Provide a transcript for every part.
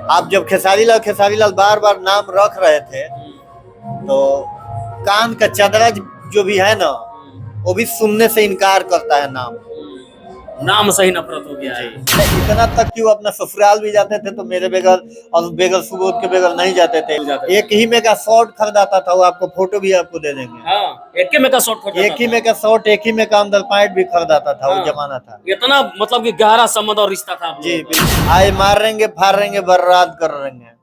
आप जब खेसारी लाल बार बार नाम रख रहे थे तो कान का चदरा जो भी है ना वो भी सुनने से इनकार करता है नाम से ही नफरत हो गया है। इतना तक कि वो अपना ससुराल भी जाते थे तो मेरे बगैर और बगैर सुबोध के बगैर नहीं जाते थे। एक ही में का शॉर्ट खरीदाता था, वो आपको फोटो भी आपको दे देंगे। हाँ, एक ही में का शॉर्ट एक ही में का शॉर्ट, एक ही में का अंदर पैंट भी खरीदाता था। वो जमाना था, इतना मतलब कि गहरा संबंध और रिश्ता था। जी बिल्कुल। आए मारेंगे फाड़ेंगे बर्बाद कर देंगे,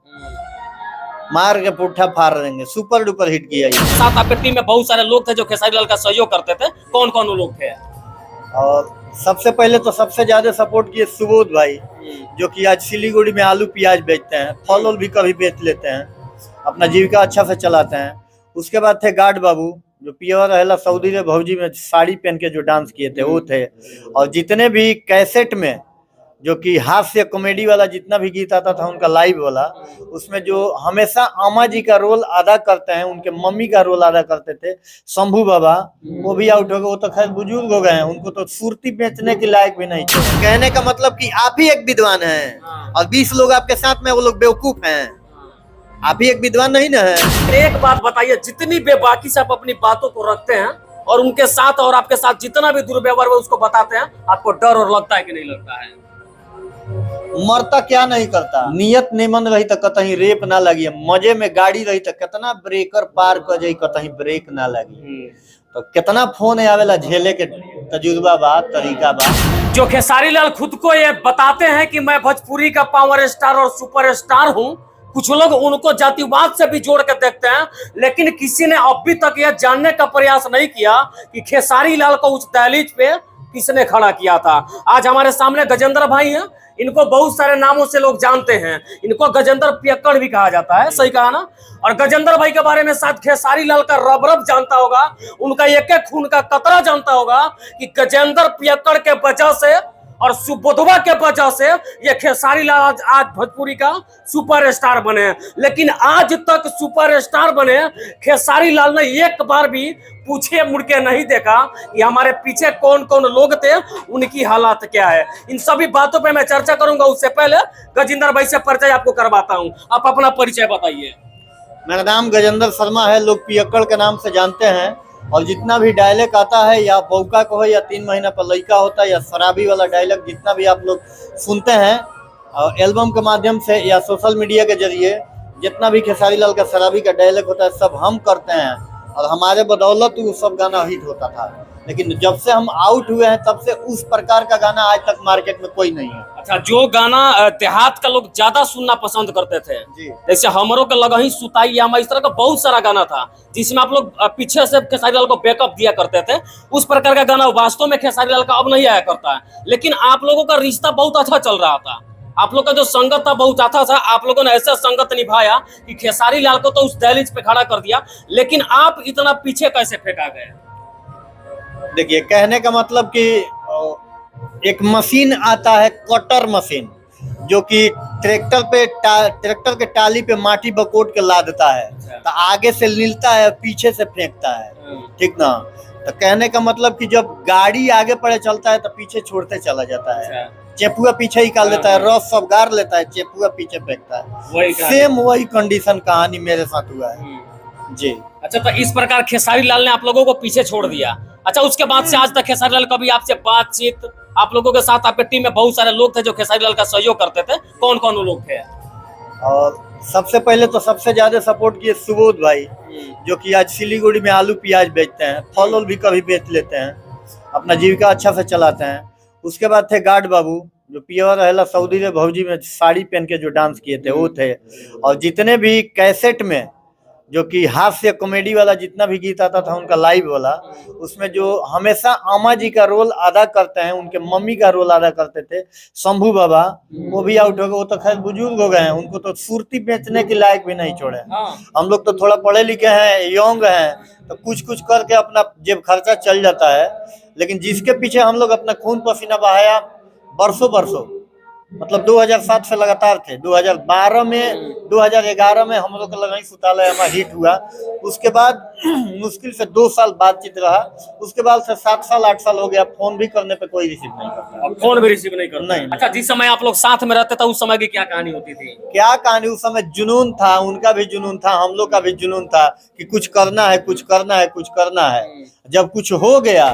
मार के पुट्ठा फाड़ देंगे। सुपर डुपर हिट किया ये। साथ आपके टीम में बहुत सारे लोग थे जो खेसारी लाल का सहयोग करते थे। कौन कौन वो लोग थे? और सबसे पहले तो सबसे ज्यादा सपोर्ट किए सुबोध भाई, जो कि आज सिलीगुड़ी में आलू प्याज बेचते हैं, फल उल भी कभी बेच लेते हैं, अपना जीविका अच्छा से चलाते हैं। उसके बाद थे गार्ड बाबू, जो प्योर रहेला सऊदी रे भौजी में साड़ी पहन के जो डांस किए थे वो थे। और जितने भी कैसेट में जो कि हास्य कॉमेडी वाला जितना भी गीत आता था उनका लाइव वाला, उसमें जो हमेशा अम्मा जी का रोल अदा करते हैं, उनके मम्मी का रोल अदा करते थे शंभू बाबा, वो भी आउट हो गए। वो तो खैर बुजुर्ग हो गए हैं, उनको तो सुरती बेचने के लायक भी नहीं थे। कहने का मतलब कि आप ही एक विद्वान हैं और 20 लोग आपके साथ में वो लोग बेवकूफ हैं। आप ही एक विद्वान नहीं ना है। एक बात बताइए, जितनी बेबाकी से आप अपनी बातों को रखते हैं और उनके साथ और आपके साथ जितना भी दुर्व्यवहार है उसको बताते हैं, आपको डर और लगता है कि नहीं लगता है? मरता क्या नहीं करता, नियत निमन रही तो कतही रेप ना लगी, मजे में गाड़ी रही तो कितना ब्रेकर पार कर जाई कतही ब्रेक ना लगी। तो कितना फोन आवेला झेले के तजुर्बा बा, तरीका बा। जो खेसारी लाल खुद को ये बताते हैं कि मैं भोजपुरी का पावर स्टार और सुपर स्टार हूँ, कुछ लोग उनको जातिवाद से भी जोड़ के देखते हैं, लेकिन किसी ने अभी तक यह जानने का प्रयास नहीं किया कि खेसारी लाल को उस दहलीज पे किसने खड़ा किया था। आज हमारे सामने गजेंद्र भाई हैं, इनको बहुत सारे नामों से लोग जानते हैं। इनको गजेंद्र पियक्कड़ भी कहा जाता है, सही कहा ना? और गजेंद्र भाई के बारे में शायद खेसारी लाल का रब रब जानता होगा, उनका एक एक खून का कतरा जानता होगा कि गजेंद्र पियक्कड़ के वजह से और सुबोधवा के वजह से ये खेसारी लाल आज भोजपुरी का सुपरस्टार बने। लेकिन आज तक सुपरस्टार बने खेसारी लाल ने एक बार भी पूछे मुड़ के नहीं देखा कि हमारे पीछे कौन कौन लोग थे, उनकी हालात क्या है। इन सभी बातों पे मैं चर्चा करूंगा, उससे पहले गजेंद्र भाई से परिचय आपको करवाता हूं। आप अपना परिचय बताइए। मेरा नाम गजेंद्र शर्मा है, लोग पियक्कड़ के नाम से जानते हैं। और जितना भी डायलॉग आता है, या बौका को हो या 3 महीना पर लड़का होता है या शराबी वाला डायलॉग, जितना भी आप लोग सुनते हैं एल्बम के माध्यम से या सोशल मीडिया के जरिए, जितना भी खेसारी लाल का शराबी का डायलॉग होता है सब हम करते हैं। और हमारे बदौलत वो सब गाना हिट होता था। लेकिन जब से हम आउट हुए हैं तब से उस प्रकार का गाना आज तक मार्केट में कोई नहीं है। अच्छा, जो गाना देहात का लोग ज्यादा सुनना पसंद करते थे, जैसे हमरों के लगा ही सुताई या इस तरह का बहुत सारा गाना था जिसमें आप लोग पीछे से खेसारी लाल को बैकअप दिया करते थे, उस प्रकार का गाना वास्तव में खेसारी लाल का अब नहीं आया करता है। लेकिन आप लोगों का रिश्ता बहुत अच्छा चल रहा था, आप लोग का जो संगत था बहुत अच्छा था। आप लोगों ने ऐसा संगत निभाया कि खेसारी लाल को तो उस दहलीज पे खड़ा कर दिया, लेकिन आप इतना पीछे कैसे फेंका गए? देखिए, कहने का मतलब कि एक मशीन आता है, कटर मशीन, जो कि ट्रैक्टर के टाली पे माटी बकोट के लादता है, तो आगे से लीलता है, पीछे से फेंकता है, ठीक ना? तो कहने का मतलब कि जब गाड़ी आगे पड़े चलता है तो पीछे छोड़ते चला जाता है, चेपुआ पीछे ही निकाल देता है, रस सब गार लेता है, चेपुआ पीछे फेंकता है। सेम वही कंडीशन कहानी मेरे साथ हुआ है जी। अच्छा, तो इस प्रकार खेसारी लाल ने आप लोगों को पीछे छोड़ दिया। अच्छा, उसके बाद से आज तक खेसारी लाल कभी आपसे बातचीत, आप लोगों के साथ आपके टीम में बहुत सारे लोग थे जो खेसारी लाल का सहयोग करते थे, कौन कौन वो लोग थे? और सबसे पहले तो सबसे ज्यादा सपोर्ट किए सुबोध भाई, जो कि आज सिलीगुड़ी में आलू प्याज बेचते हैं, फल उल भी कभी बेच लेते हैं, अपना जीविका अच्छा से चलाते हैं। उसके बाद थे गार्ड बाबू, जो प्योर रहेला सऊदी रे भौजी में साड़ी पहन के जो डांस किए थे वो थे। और जितने भी कैसेट में जो कि हास्य कॉमेडी वाला जितना भी गीत आता था उनका लाइव वाला, उसमें जो हमेशा अम्मा जी का रोल अदा करते हैं, उनके मम्मी का रोल अदा करते थे शंभू बाबा, वो भी आउट हो गए। वो तो खैर बुजुर्ग हो गए हैं, उनको तो सुरती बेचने के लायक भी नहीं छोड़े। हम लोग तो थोड़ा पढ़े लिखे हैं, यंग हैं, तो कुछ कुछ करके अपना जेब खर्चा चल जाता है। लेकिन जिसके पीछे हम लोग अपना खून पसीना बहाया बरसों, मतलब 2007 से लगातार थे। 2012 में 2011 में हम लोग का लगाई सुतालय हमारा हिट हुआ। उसके बाद मुश्किल से 2 साल बातचीत रहा। उसके बाद से 7 साल 8 साल हो गया, फोन भी करने पे कोई रिसीव नहीं करता। अब फोन भी रिसीव नहीं करता? नहीं। अच्छा, जिस समय आप लोग साथ में रहते थे उस समय की क्या कहानी होती थी? क्या कहानी, उस समय जुनून था, उनका भी जुनून था, हम लोग का भी जुनून था कि कुछ करना है, कुछ करना है, कुछ करना है। जब कुछ हो गया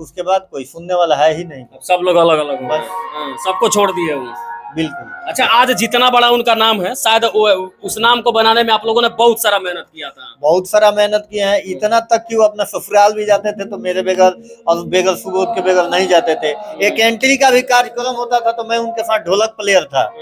उसके बाद कोई सुनने वाला है ही नहीं। सब लोग अलग अलग हो बस। गए, सबको छोड़ दिए वो। बिल्कुल। अच्छा, आज जितना बड़ा उनका नाम है, शायद उस नाम को बनाने में आप लोगों ने बहुत सारा मेहनत किया था। बहुत सारा मेहनत किए हैं, इतना तक कि वो अपना ससुराल भी जाते थे तो मेरे बगैर और बगैर सुबोध के बगैर नहीं जाते थे। एक एंट्री का भी कार्यक्रम होता था तो मैं उनके साथ ढोलक प्लेयर था,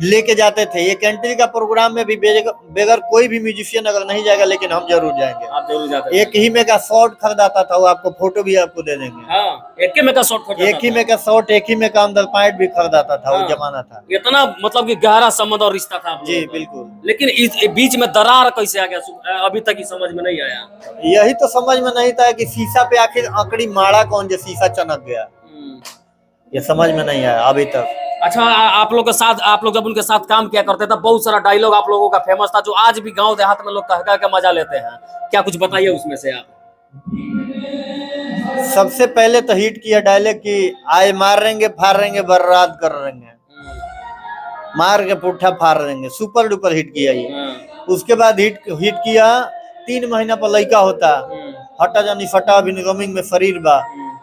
लेके जाते थे। एक एंट्री का प्रोग्राम में भी बगैर कोई भी म्यूजिशियन अगर नहीं जाएगा लेकिन हम जरूर जाएंगे। आप जरूर जाते थे। एक ही में का शॉर्ट खरीदाता था, वो आपको फोटो भी आपको दे देंगे। हाँ, एक ही में का शॉर्ट खरीदाता एक ही में का शॉर्ट, एक ही में का अंदर पैंट भी खरीदाता था। वो जमाना था। इतना मतलब कि गहरा संबंध और रिश्ता था आप जी लोगों का। बिल्कुल। लेकिन इस बीच में दरार कैसे आ गया, अभी तक ही समझ में नहीं आया। यही तो समझ में नहीं था कि शीशा पे आखिर आंकड़ी मारा कौन जो शीशा चनक गया, ये समझ में नहीं आया अभी तक। अच्छा, आप लोग के साथ, आप लोग जब उनके साथ काम किया करते थे, बहुत सारा डायलॉग आप लोगों का फेमस था जो आज भी गांव देहात में लोग कह कह के मजा लेते हैं। क्या कुछ बताइए उसमें से आप। सबसे पहले तो हिट किया डायलॉग कि आए मारेंगे फाड़ेंगे बर्बाद कर देंगे, मार के पुट्ठा फाड़ देंगे, सुपर डुपर हिट किया ये। उसके बाद हिट किया 3 महीना पर लड़का होता, हटा जानी फटा भी रमिंग में शरीर बा।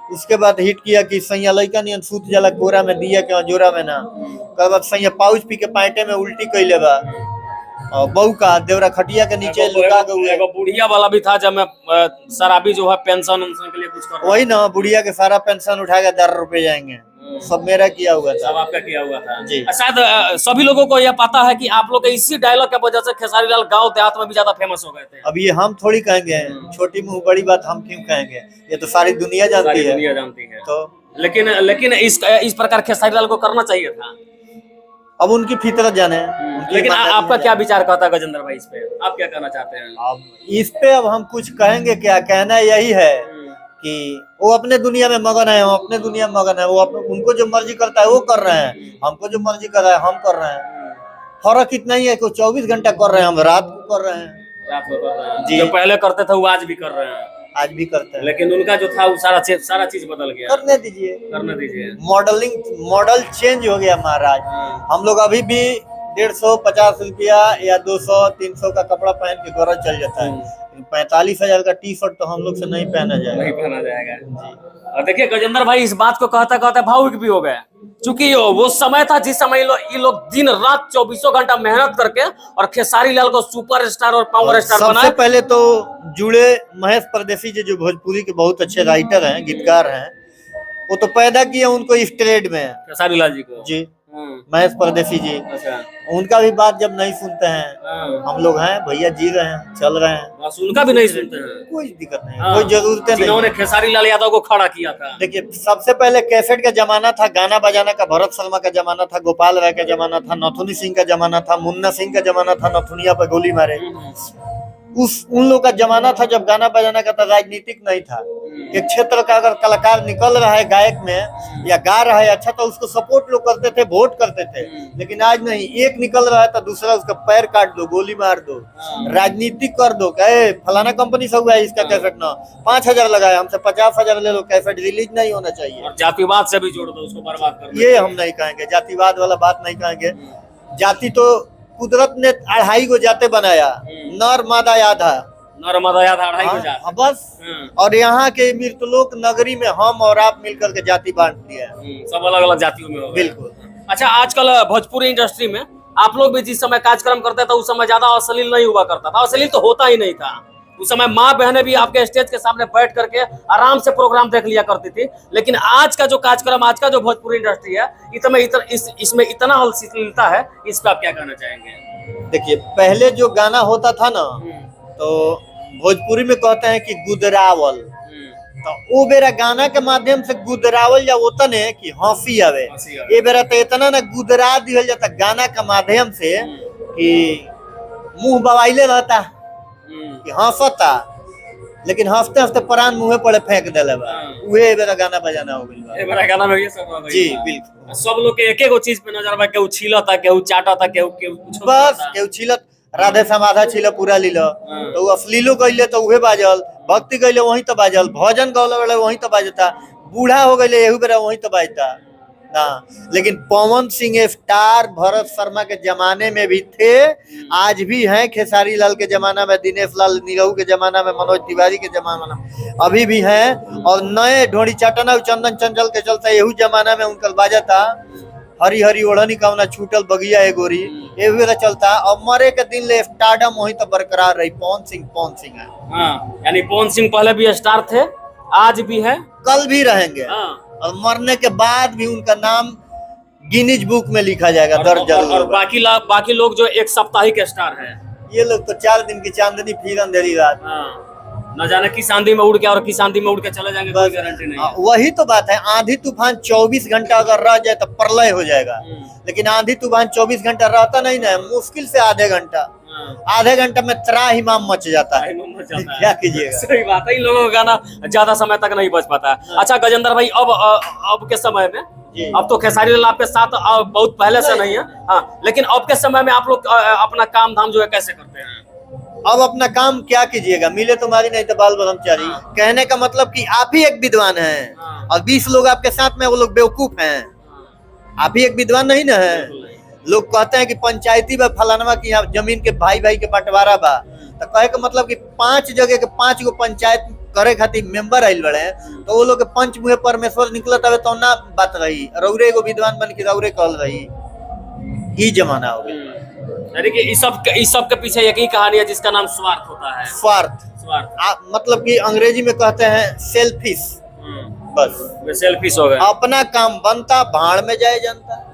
उसके बाद हिट किया कि सैया लड़का नियन सूत जाला कोरा में दिया के जोरा में ना। उसके बाद सैया पाउच पी के पैंटे में उल्टी कैले बा, और बहू का देवरा खटिया के नीचे लुका गए। एगो बुढ़िया वाला भी था जब मैं शराबी जो है पेंशन के लिए कुछ कर रहा। वही ना, बुढ़िया के सारा पेंशन उठा के 10 रुपए जाएंगे, सब मेरा किया हुआ था। सब आपका किया हुआ था जी। शायद सभी लोगों को यह पता है कि आप लोग के इसी डायलॉग की वजह से खेसारी लाल गांव देहात में भी ज्यादा फेमस हो गए थे। अब ये हम थोड़ी कहेंगे, छोटी मुंह बड़ी बात हम क्यों कहेंगे, ये तो सारी दुनिया जानती है। दुनिया जानती है। तो लेकिन इस प्रकार खेसारी लाल को करना चाहिए था। अब उनकी फितरत जाने। लेकिन आपका क्या विचार कहता है गजेंद्र भाई इस पे, आप क्या कहना चाहते हैं? अब इस पे अब हम कुछ कहेंगे क्या, कहना यही है कि वो अपने दुनिया में मगन है, हम अपने दुनिया में मगन है। वो उनको जो मर्जी करता है वो कर रहे हैं, हमको जो मर्जी कर रहा है हम कर रहे हैं। फर्क इतना ही है कि 24 घंटा कर रहे हैं, हम रात को कर रहे हैं। रात को कर रहे हैं जी। जो पहले करते थे वो आज भी कर रहे हैं। आज भी करते हैं, लेकिन उनका जो था वो सारा चीज बदल गया। करने दीजिए, करने दीजिए। मॉडल चेंज हो गया महाराज। हम लोग अभी भी 150 रुपया या 200 300 का कपड़ा पहन के गौरव चल जाता है। 45,000 का टी शर्ट तो हम लोग से नहीं पहना जाएगा। नहीं पहना जाएगा। और देखिए गजेंद्र भाई इस बात को कहते कहते भावुक भी हो गए, क्योंकि वो समय था जिस समय ये लोग दिन रात 24 घंटा मेहनत करके और खेसारी लाल को सुपरस्टार और पावर स्टार बनाए। सबसे पहले तो जुड़े महेश परदेसी जी, जो भोजपुरी के बहुत अच्छे राइटर हैं, गीतकार हैं, वो तो पैदा किए उनको इस ट्रेड में, खेसारी लाल जी को। जी महेश परदेसी जी। अच्छा। उनका भी बात जब नहीं सुनते हैं, हम लोग हैं भैया, जी रहे हैं, चल रहे हैं, बस उनका भी नहीं सुनते हैं। कोई दिक्कत नहीं, कोई जरूरत नहीं। उन्होंने खेसारी लाल यादव को खड़ा किया था। देखिए सबसे पहले कैसेट का जमाना था, गाना बजाना का भरत शर्मा का जमाना था, गोपाल राय का जमाना था, नथुनी सिंह का जमाना था, मुन्ना सिंह का जमाना था, नथुनिया पर गोली मारे। उन लोग का जमाना था जब गाना बजाना का था, राजनीतिक नहीं था। एक क्षेत्र का अगर कलाकार निकल रहा है गायक में या गा रहा है अच्छा, तो उसको सपोर्ट लोग करते थे, वोट करते थे। लेकिन आज नहीं, एक निकल रहा है तो दूसरा उसका पैर काट दो, गोली मार दो, राजनीतिक कर दो। कहे फलाना कंपनी से हुआ है इसका कैसेट ना 5,000 लगाया, हमसे 50,000 ले लो, कैसेट रिलीज नहीं होना चाहिए। और जातिवाद से भी जोड़ दो, उसको बर्बाद कर दो। ये हम नहीं कहेंगे, जातिवाद वाला बात नहीं कहेंगे। जाति तो कुदरत ने 2.5 गो जाते बनाया, नर मादा आधा, नर्मदा याद 2.5 जात। हाँ, बस। और यहाँ के मृतलोक नगरी में हम और आप मिलकर के जाति बांट दिया है। सब अलग अलग जातियों में हो गए। बिल्कुल। अच्छा, आजकल भोजपुरी इंडस्ट्री में आप लोग भी जिस समय कार्यक्रम करते थे उस समय ज्यादा अश्लील नहीं हुआ करता था, अश्लील तो होता ही नहीं था। उस समय माँ बहनें भी आपके स्टेज के सामने बैठ करके आराम से प्रोग्राम देख लिया करती थी। लेकिन आज का जो कार्यक्रम, आज का जो भोजपुरी इंडस्ट्री है, इसमें इतना अश्लीलता है, इस पर आप क्या कहना चाहेंगे? देखिए पहले जो गाना होता था ना, तो भोजपुरी में कहते हैं कि गुदरावल, तो वो बेरा गाना के माध्यम से गुदरावल या वतन है कि हंसी आवे। ये बेरा तो इतना ना गुदरा दिया जाता गाना के माध्यम से कि मुंह बवाइले रहता कि हंसता। लेकिन हफ्ते हफ्ते प्राण मुंहे पड़े फेंक देले बा। उहे बेरा गाना बजाना हो गइल बा। ए बड़ा गाना में ये सब हो गइल जी बा। बिल्कुल। सब लोग के एक गो चीज पे नजर बा, केहू छीलता, केहू चाटता, केहू केहू कुछ बस केहू छिलत, राधे समाधा छिल पूरा लील तो उ अश्लीलो गइले तो उहे बाजल, भक्ति गइले वही तो बाजल, भजन गौले वाले वही तो बाजता, बूढ़ा हो गइले एहू बेरा वही तो बाजता ना। लेकिन पवन सिंह स्टार भरत शर्मा के जमाने में भी थे, आज भी हैं, खेसारी लाल के जमाना में, दिनेश लाल निरहू के जमाना में, मनोज तिवारी के जमाना में अभी भी हैं। और नए ढोड़ी चाटना चंदन चंचल के चलते एहू जमाना में उनका बाजता, हरी हरी ओढ़नी कवना छूटल बगिया ए गोरी, ये भी चलता। और मरे के दिन ले स्टारडम वही तो बरकरार रही। पवन सिंह है। हाँ, यानी पवन सिंह पहले भी स्टार थे, आज भी है, कल भी रहेंगे। हाँ। और मरने के बाद भी उनका नाम गिनीज बुक में लिखा जाएगा, दर्ज जरूर और होगा। बाकी लोग जो एक साप्ताहिक स्टार है, ये लोग तो 4 दिन की चांदनी फिर अंधेरी रात। हाँ। न जाने किस आंधी में उड़ के और किस आंधी में उड़ के चले जाएंगे, कोई गारंटी नहीं है। वही तो बात है, आंधी तूफान 24 घंटा अगर रह जाए तो प्रलय हो जाएगा। लेकिन आंधी तूफान 24 घंटा रहता नहीं ना, मुश्किल से आधे घंटा, आधे घंटे में त्राहिमाम मच जाता है। क्या कीजिएगा। सही बात है, इन लोगों का गाना ज्यादा समय तक नहीं बच पाता है। अच्छा गजेंद्र भाई, अब के समय में, अब तो खेसारी लाल आपके साथ बहुत पहले से नहीं है, हाँ, लेकिन अब के समय में आप लोग अपना काम धाम जो है कैसे करते हैं? अब अपना काम क्या कीजिएगा, मिले तुम्हारी नहीं तो बाल ब्रह्मचारी। कहने का मतलब कि आप ही एक विद्वान हैं और 20 लोग आपके साथ में, वो लोग बेवकूफ हैं। आप ही एक विद्वान नहीं ना है। लोग कहते हैं कि पंचायती में फलानवा की यहाँ जमीन के भाई भाई के बंटवारा बा, तो कहे का मतलब कि 5 जगह के 5 गो पंचायत करे खातिर मेंबर आइल बड़े, तो वो लोग के पंच मुहे परमेश्वर निकलत हवे तो ना बात रही, रौरे एगो विद्वान बन के रौरे कहल रही। ई जमाना हो गया। यानी कि इस सब के पीछे एक ही कहानी है जिसका नाम स्वार्थ होता है। स्वार्थ मतलब कि अंग्रेजी में कहते हैं सेल्फिश। बस वे सेल्फिश हो गए। अपना काम बनता, भाड़ में जाए जनता।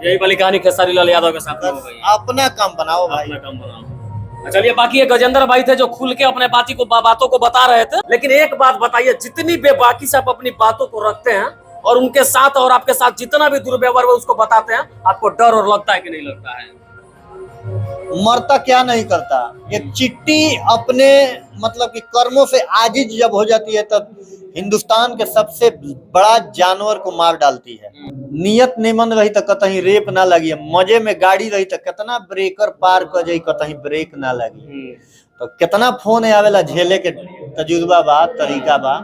यही वाली कहानी खेसारी लाल यादव के साथ हो गई। अपना काम बनाओ भाई, अपना काम बनाओ। चलिए, बाकी ये गजेंद्र भाई थे जो खुल के अपने बातों को बता रहे थे। लेकिन एक बात बताइए, जितनी बेबाकी से आप अपनी बातों को रखते हैं और उनके साथ और आपके साथ जितना भी दुर्व्यवहार है उसको बताते हैं, आपको डर और लगता है कि नहीं लगता है? मरता क्या नहीं करता। एक चिट्टी अपने मतलब कि कर्मों से आजिज जब हो जाती है तब हिंदुस्तान के सबसे बड़ा जानवर को मार डालती है। नियत निमन रही तो कतहीं रेप ना लगी, मजे में गाड़ी रही तो कितना ब्रेकर पार कर जाई, कतहीं ब्रेक ना लगी। तो कितना फोन आवेला झेले के तजुर्बा बा, तरीका बा।